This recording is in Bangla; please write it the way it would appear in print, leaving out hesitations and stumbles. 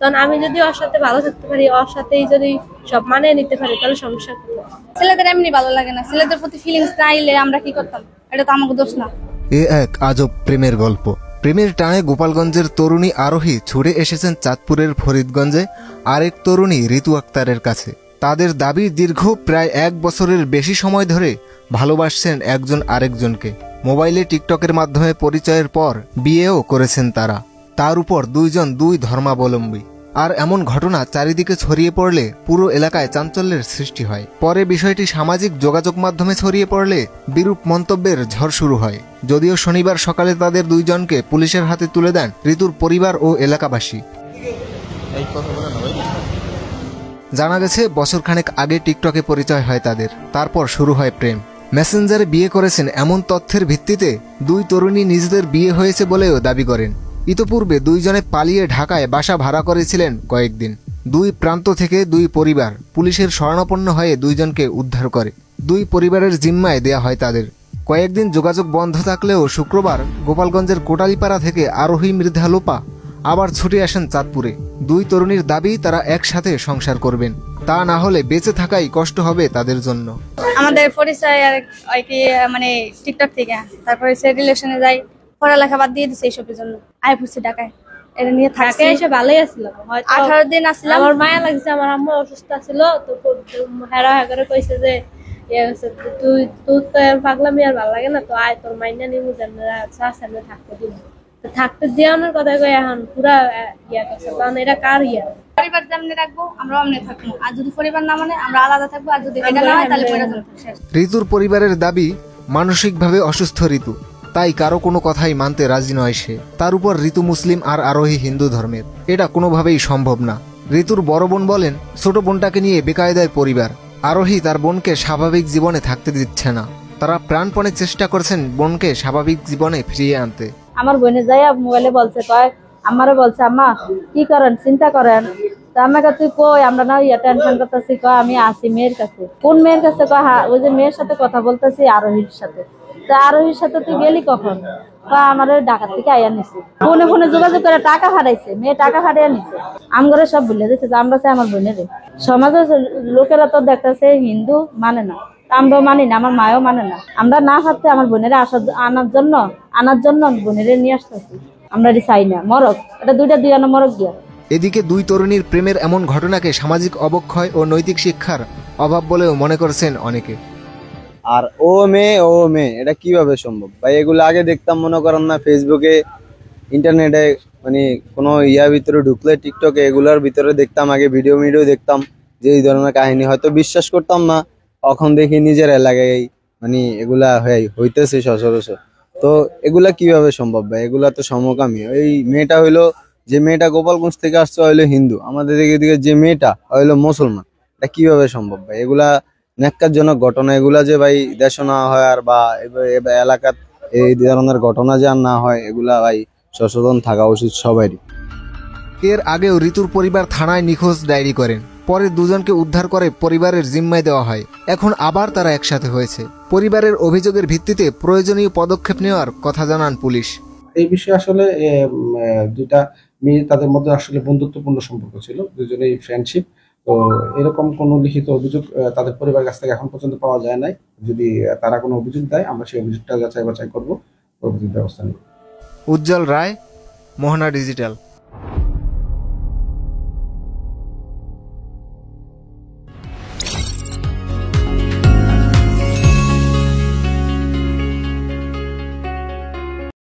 তখন আমি যদি ওর সাথে ভালো থাকতে পারি, ওর সাথেই যদি সব মানিয়ে নিতে পারি, তাহলে সমস্যা কোথায়? ছেলেদের এমনি ভালো লাগে না, ছেলেদের প্রতি ফিলিংস না আইলে আমরা কি করতাম? এটা তো আমাকে দোষ না। এ এক আজব প্রেমের গল্প। প্রেমের টানে গোপালগঞ্জের তরুণী আরোহী ছুটে এসেছেন চাঁদপুরের ফরিদগঞ্জে আরেক তরুণী ঋতু আক্তারের কাছে। তাদের দাবি দীর্ঘ প্রায় 1 বছরের বেশি সময় ধরে ভালোবাসছেন একজন আরেকজনকে। মোবাইলে টিকটকের মাধ্যমে পরিচয়ের পর বিয়েও করেছেন তারা। তার উপর দুইজন দুই ধর্মাবলম্বী। আর এমন ঘটনা চারিদিকে ছড়িয়ে পড়লে পুরো এলাকায় চাঞ্চল্যের সৃষ্টি হয়। পরে বিষয়টি সামাজিক যোগাযোগ মাধ্যমে ছড়িয়ে পড়লে বিরূপ মন্তব্যের ঝড় শুরু হয়। যদিও শনিবার সকালে তাদের দুইজনকে পুলিশের হাতে তুলে দেন ঋতুর পরিবার ও এলাকাবাসী। জানা গেছে বছরখানেক আগে টিকটকে পরিচয় হয় তাদের, তারপর শুরু হয় প্রেম। মেসেঞ্জারে বিয়ে করেছেন এমন তথ্যের ভিত্তিতে দুই তরুণী নিজেদের বিয়ে হয়েছে বলেও দাবি করেন। ইতোপূর্বে দুইজনে পালিয়ে ঢাকায় বাসা ভাড়া করেছিলেন কয়েকদিন। দুই প্রান্ত থেকে দুই পরিবার পুলিশের শরণাপন্ন হয়ে দুইজনকে উদ্ধার করে। দুই পরিবারের জিম্মায় দেয়া হয় তাদের। কয়েকদিন যোগাযোগ বন্ধ থাকলেও শুক্রবার গোপালগঞ্জের কোটালীপাড়া থেকে আরোহী মৃধা লোপা আবার ছুটে আসেন চাঁদপুরে। দুই তরুণীর দাবি তারা একসাথে সংসার করবেন, তা না হলে বেঁচে থাকাই কষ্ট হবে তাদের জন্য। আমাদের পরিচয় আর কি মানে টিকটক থেকে, তারপরে সে রিলেশনে যাই, পড়ালেখা বাদ দিয়ে দিছে এইসবের জন্য। আয় পড়ছি ঢাকায়, এটা নিয়ে থাকছে। এসে ভালোই আসলাম, 18 দিন আসলাম। আমার মায়া লাগছে, আমার আম্মু অসুস্থ ছিল, তো হেরা করে কইছে যে তুই তোর তো পাগলামি আর ভালো লাগে না, তো আয় তোর মাইনা নিমু সামনে থাকতে দিব। থাকতে দেওয়ানোর কথা কই এখন পুরা ইয়া করছে, কারণ এটা কার ইয়া। পরিবার যেমনি রাখবো আমরা অমনি থাকবো, আর যদি পরিবার না মানে আমরা আলাদা থাকবো, আর যদি এটা না হয় তাহলে ঋতুর পরিবারের দাবি মানসিকভাবে অসুস্থ ঋতু, তাই কারো কোনো কথাই মানতে রাজি নয় সে। তার উপর ঋতু মুসলিম আর আরোহী হিন্দু ধর্মের, এটা কোনোভাবেই সম্ভব না। ঋতুর বড় বোন বলেন ছোট বোনটাকে নিয়ে বেকায়দায় পরিবার। আরোহী তার বোনকে স্বাভাবিক জীবনে থাকতে দিচ্ছে না। তারা প্রাণপণে চেষ্টা করছেন বোনকে স্বাভাবিক জীবনে ফিরিয়ে আনতে। আমার বোনে যাই মোবাইলে বলছে, কয় আমারও বলছে আম্মা কি করেন, চিন্তা করেন। তা আমাকে তুই কই, আমরা না ইয়া টেনশন করতেছি। কয় আমি আসি মেয়ের কাছে। কোন মেয়ের কাছে? কয় হ্যাঁ ওই যে মেয়ের সাথে কথা বলতেছি, আরোহীর সাথে। তা আরোহীর সাথে তুই গেলি কখন? কয় আমার ঢাকা থেকে আইয়া নিছে, ফোনে ফোনে যোগাযোগ করে টাকা হারাইছে, মেয়ে টাকা হারিয়ে নিছে। আমগরে সব ভুলে দিচ্ছে যে আমরা চাই আমার বোনের। সমাজের লোকেরা তো দেখতেছে হিন্দু মানে না, আমরাও মানি না, আমার মায়ও মানে না। আমরা না ভাবতে আমার বোনেরা আনার জন্য বোনেরে নিয়ে আসতেছি। আমরা চাই না মরক, এটা দুইটা দুই আনা মরক গিয়া। এদিকে দুই তরুণীর প্রেমের এমন ঘটনাকে সামাজিক অবক্ষয় ও নৈতিক শিক্ষার অভাব বলেও মনে করছেন অনেকে। আর ও মেয়ে এটা কিভাবে সম্ভব ভাই? এগুলো আগে দেখতাম, মনে করেন না ফেসবুকে, ইন্টারনেটে, মানে কোনো ইয়ার ভিতরে ঢুকলে টিকটকে এগুলোর ভিতরে দেখতাম, আগে ভিডিও দেখতাম যে এই ধরনের কাহিনী, হয়তো বিশ্বাস করতাম না। এখন দেখি নিজের এলাকায় মানে এগুলা হইতেছে সচরাচর। তো এগুলা কিভাবে সম্ভব ভাই? এগুলা তো সমকামী। এই মেয়েটা হইলো, যে মেয়েটা গোপালগঞ্জ থেকে আসছে হইলো হিন্দু, আমাদের দিকে যে মেয়েটা হইলো মুসলমান। এটা কিভাবে সম্ভব ভাই? এগুলা ন্যাক্কারজনক ঘটনা। এগুলা যে ভাই দেশে না হয় আর বা এলাকার এই ধরনের ঘটনা যে আর না হয়, এগুলা ভাই সচেতন থাকা উচিত সবারই। এর আগেও ঋতুর পরিবার থানায় নিখোঁজ ডায়েরি করেন। পরে দুজনকে উদ্ধার করে পরিবারের জিম্মায় দেওয়া হয়। এখন আবার তারা একসাথে হয়েছে। পরিবারের অভিযোগের ভিত্তিতে প্রয়োজনীয় পদক্ষেপ নেওয়ার কথা জানান পুলিশ। এই বিষয়ে আসলে দুইটা মেয়ে, তাদের মধ্যে আসলে বন্ধুত্বপূর্ণ সম্পর্ক ছিল, দুজনেই ফ্রেন্ডশিপ। তো এরকম কোনো লিখিত অভিযোগ তাদের পরিবারের কাছ থেকে এখন পর্যন্ত পাওয়া যায় নাই। যদি তারা কোনো অভিযোগ দেয়, আমরা সেই অভিযোগটা যাচাই বাছাই করবো, পরবর্তী ব্যবস্থা নেব। উজ্জ্বল রায়, মোহনা ডিজিটাল।